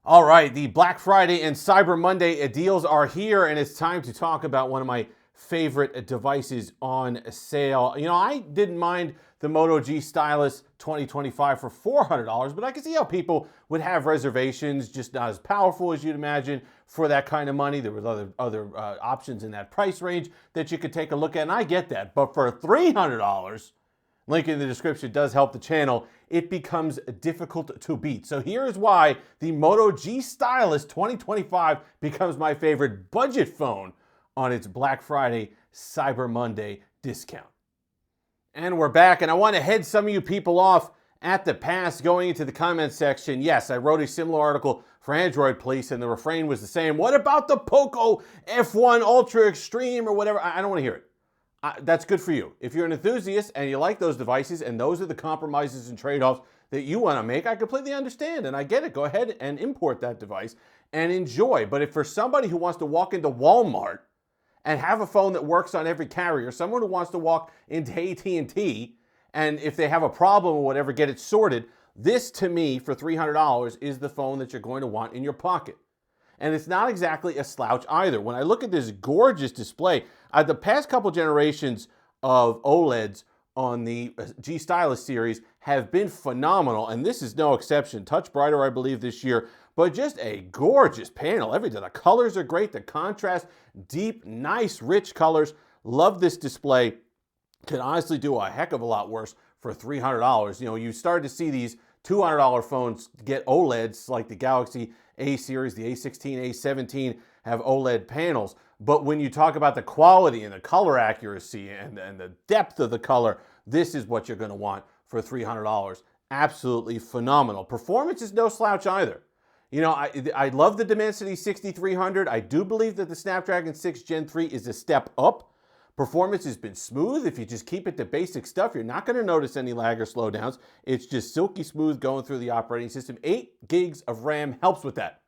All right, the Black Friday and Cyber Monday deals are here, and it's time to talk about one of my favorite devices on sale. You know, I didn't mind the Moto G Stylus 2025 for $400, but I can see how people would have reservations, just not as powerful as you'd imagine for that kind of money. There was other options in that price range that you could take a look at, and I get that. But for $300, link in the description does help the channel, it becomes difficult to beat. So here's why the Moto G Stylus 2025 becomes my favorite budget phone on its Black Friday Cyber Monday discount. And we're back, and I want to head some of you people off at the pass going into the comment section. Yes, I wrote a similar article for Android Police, and the refrain was the same. What about the Poco F1 Ultra Extreme or whatever? I don't want to hear it. That's good for you. If you're an enthusiast and you like those devices and those are the compromises and trade-offs that you want to make, I completely understand and I get it. Go ahead and import that device and enjoy. But if for somebody who wants to walk into Walmart and have a phone that works on every carrier, someone who wants to walk into AT&T and if they have a problem or whatever, get it sorted, this to me for $300 is the phone that you're going to want in your pocket. And it's not exactly a slouch either. When I look at this gorgeous display, the past couple generations of OLEDs on the G Stylus series have been phenomenal, and this is no exception. Touch brighter, I believe, this year, but just a gorgeous panel. Everything. The colors are great. The contrast, deep, nice, rich colors. Love this display. Can honestly do a heck of a lot worse for $300. You know, you start to see these $200 phones get OLEDs like the Galaxy A series, the A16, A17 have OLED panels. But when you talk about the quality and the color accuracy and the depth of the color, this is what you're going to want for $300. Absolutely phenomenal. Performance is no slouch either. You know, I love the Dimensity 6300. I do believe that the Snapdragon 6 Gen 3 is a step up. Performance has been smooth. If you just keep it to basic stuff, you're not going to notice any lag or slowdowns. It's just silky smooth going through the operating system. 8 gigs of RAM helps with that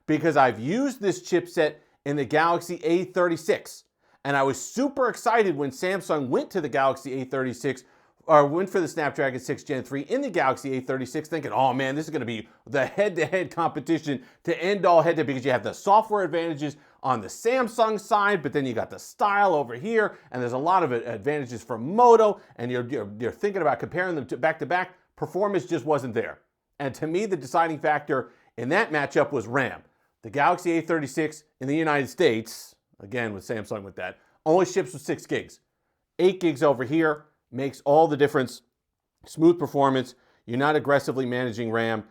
because I've used this chipset in the Galaxy A36. And I was super excited when Samsung went to the Galaxy A36 or went for the Snapdragon 6 Gen 3 in the Galaxy A36 thinking, oh man, this is going to be the head-to-head competition to end all head-to-head because you have the software advantages on the Samsung side, but then you got the style over here, and there's a lot of advantages from Moto, and you're thinking about comparing them to back-to-back. Performance just wasn't there. And to me, the deciding factor in that matchup was RAM. The Galaxy A36 in the United States, again with Samsung with that, only ships with 6 gigs. 8 gigs over here makes all the difference. Smooth performance. You're not aggressively managing RAM.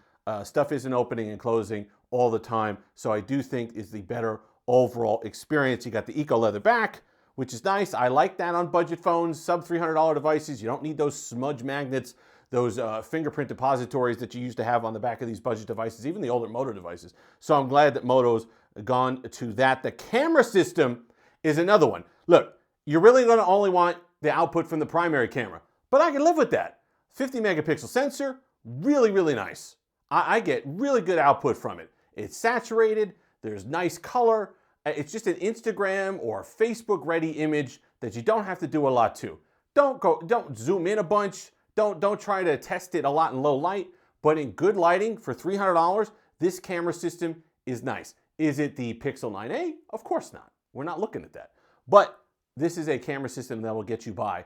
Stuff isn't opening and closing all the time. So I do think is the better overall experience. You got the eco leather back, which is nice. I like that on budget phones, sub $300 devices. You don't need those smudge magnets, those fingerprint depositories that you used to have on the back of these budget devices, even the older Moto devices. So I'm glad that Moto's gone to that. The camera system is another one. Look, you're really going to only want the output from the primary camera, but I can live with that. 50 megapixel sensor, really, really nice. I get really good output from it. It's saturated, there's nice color. It's just an Instagram or Facebook ready image that you don't have to do a lot to. Don't zoom in a bunch. Don't try to test it a lot in low light, but in good lighting for $300, this camera system is nice. Is it the Pixel 9a? Of course not. We're not looking at that. But this is a camera system that will get you by.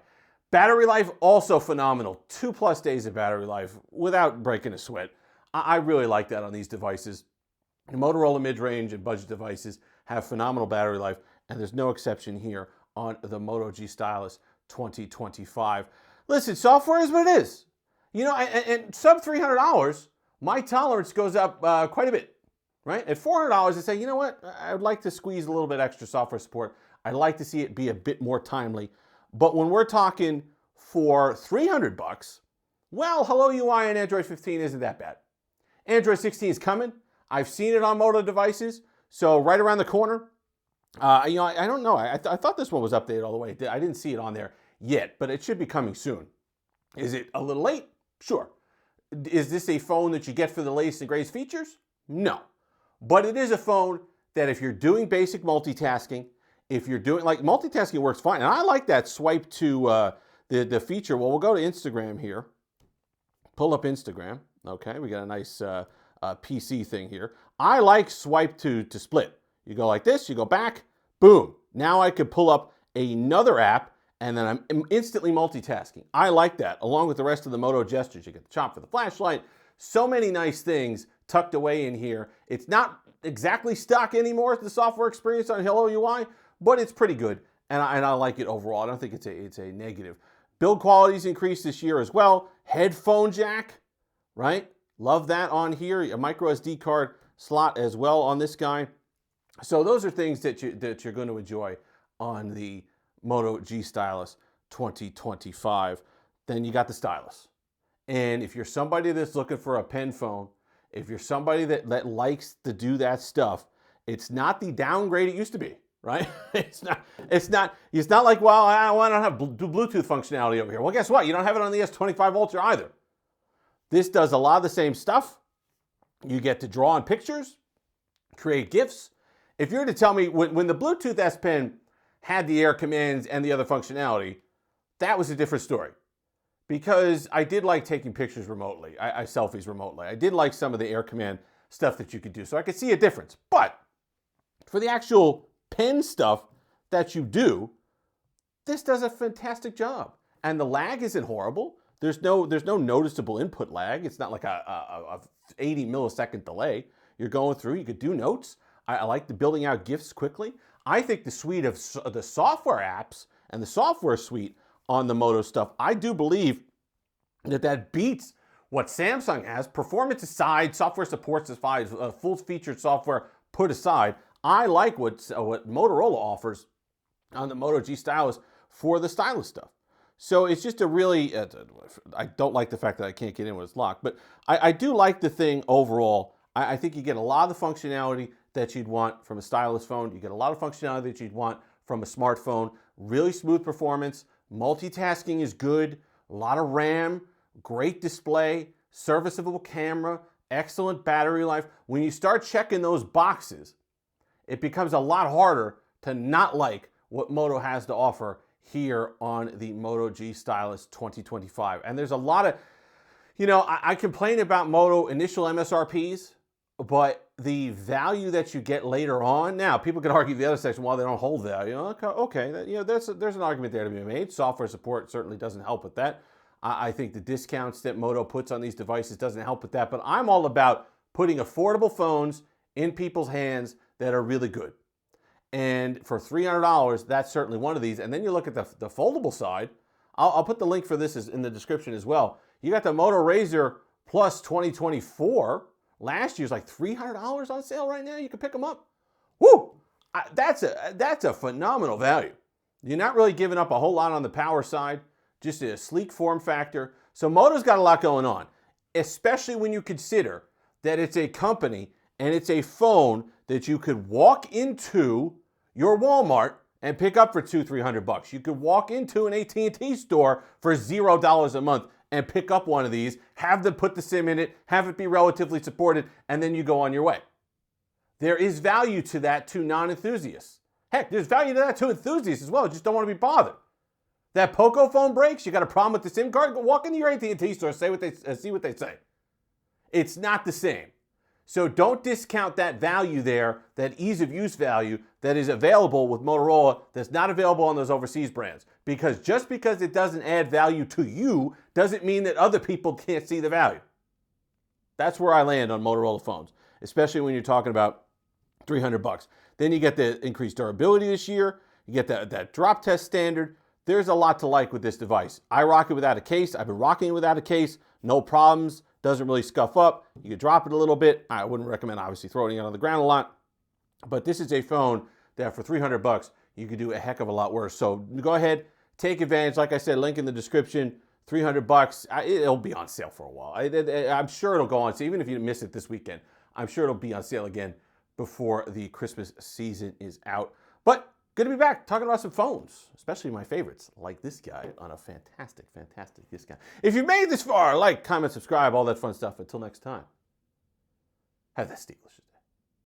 Battery life, also phenomenal. 2+ days of battery life without breaking a sweat. I really like that on these devices. The Motorola mid-range and budget devices have phenomenal battery life, and there's no exception here on the Moto G Stylus 2025. Listen, software is what it is. You know, and sub $300, my tolerance goes up quite a bit, right? At $400, I say, you know what? I would like to squeeze a little bit extra software support. I'd like to see it be a bit more timely. But when we're talking for $300, well, Hello UI and Android 15 isn't that bad. Android 16 is coming. I've seen it on Moto devices, so right around the corner. You know, I don't know. I thought this one was updated all the way. I didn't see it on there yet, but it should be coming soon. Is it a little late? Sure. Is this a phone that you get for the latest and greatest features? No. But it is a phone that if you're doing basic multitasking, if you're doing, like, multitasking works fine. And I like that swipe to the feature. Well, we'll go to Instagram here. Pull up Instagram. Okay, we got a nice PC thing here. I like swipe to split. You go like this, you go back, boom. Now I could pull up another app and then I'm instantly multitasking. I like that, along with the rest of the Moto gestures. You get the chop for the flashlight. So many nice things tucked away in here. It's not exactly stock anymore, the software experience on Hello UI, but it's pretty good, and I like it overall. I don't think it's a negative. Build quality's increased this year as well. Headphone jack, right? Love that on here. A micro SD card slot as well on this guy. So those are things that you're going to enjoy on the Moto G Stylus 2025. Then you got the stylus. And if you're somebody that's looking for a pen phone, if you're somebody that likes to do that stuff, it's not the downgrade it used to be, right? It's not like, well, I don't have Bluetooth functionality over here. Well, guess what? You don't have it on the S25 Ultra either. This does a lot of the same stuff. You get to draw on pictures, create GIFs. If you were to tell me when the Bluetooth S Pen had the air commands and the other functionality, that was a different story. Because I did like taking pictures remotely, selfies remotely. I did like some of the air command stuff that you could do, so I could see a difference. But for the actual pen stuff that you do, this does a fantastic job. And the lag isn't horrible. There's no noticeable input lag. It's not like a 80 millisecond delay. You're going through, you could do notes. I like the building out GIFs quickly. I think the suite of the software apps and the software suite on the Moto stuff, I do believe that beats what Samsung has. Performance aside, software supports aside, full-featured software put aside, I like what Motorola offers on the Moto G Stylus for the stylus stuff. So it's just a really, I don't like the fact that I can't get in when it's locked, but I do like the thing overall. I think you get a lot of the functionality that you'd want from a stylus phone. You get a lot of functionality that you'd want from a smartphone. Really smooth performance. Multitasking is good, a lot of RAM, great display, serviceable camera, excellent battery life. When you start checking those boxes, it becomes a lot harder to not like what Moto has to offer here on the Moto G Stylus 2025. And there's a lot of, I complain about Moto initial MSRPs, but the value that you get later on, now people can argue the other section, well, they don't hold value. Okay, there's an argument there to be made. Software support certainly doesn't help with that. I think the discounts that Moto puts on these devices doesn't help with that, but I'm all about putting affordable phones in people's hands that are really good. And for $300, that's certainly one of these. And then you look at the foldable side. I'll put the link for this in the description as well. You got the Moto Razr Plus 2024. Last year's like $300 on sale right now. You can pick them up. Woo! That's a phenomenal value. You're not really giving up a whole lot on the power side. Just a sleek form factor. So Moto's got a lot going on, especially when you consider that it's a company and it's a phone that you could walk into your Walmart and pick up for $200-300. You could walk into an AT&T store for $0 a month and pick up one of these, have them put the SIM in it, have it be relatively supported, and then you go on your way. There is value to that to non-enthusiasts. Heck, there's value to that to enthusiasts as well. You just don't want to be bothered. That Poco phone breaks, you got a problem with the SIM card, go walk into your AT&T store, see what they say. It's not the same. So don't discount that value there, that ease of use value that is available with Motorola that's not available on those overseas brands. Because just because it doesn't add value to you doesn't mean that other people can't see the value. That's where I land on Motorola phones, especially when you're talking about $300. Then you get the increased durability this year. You get that drop test standard. There's a lot to like with this device. I rock it without a case. I've been rocking it without a case. No problems. Doesn't really scuff up. You can drop it a little bit. I wouldn't recommend obviously throwing it on the ground a lot. But this is a phone that for $300, you could do a heck of a lot worse. So go ahead, take advantage. Like I said, link in the description. $300. It'll be on sale for a while. I'm sure it'll go on sale. Even if you miss it this weekend, I'm sure it'll be on sale again before the Christmas season is out. But good to be back talking about some phones, especially my favorites, like this guy on a fantastic, fantastic discount. If you made this far, like, comment, subscribe, all that fun stuff. Until next time, have that Stylus.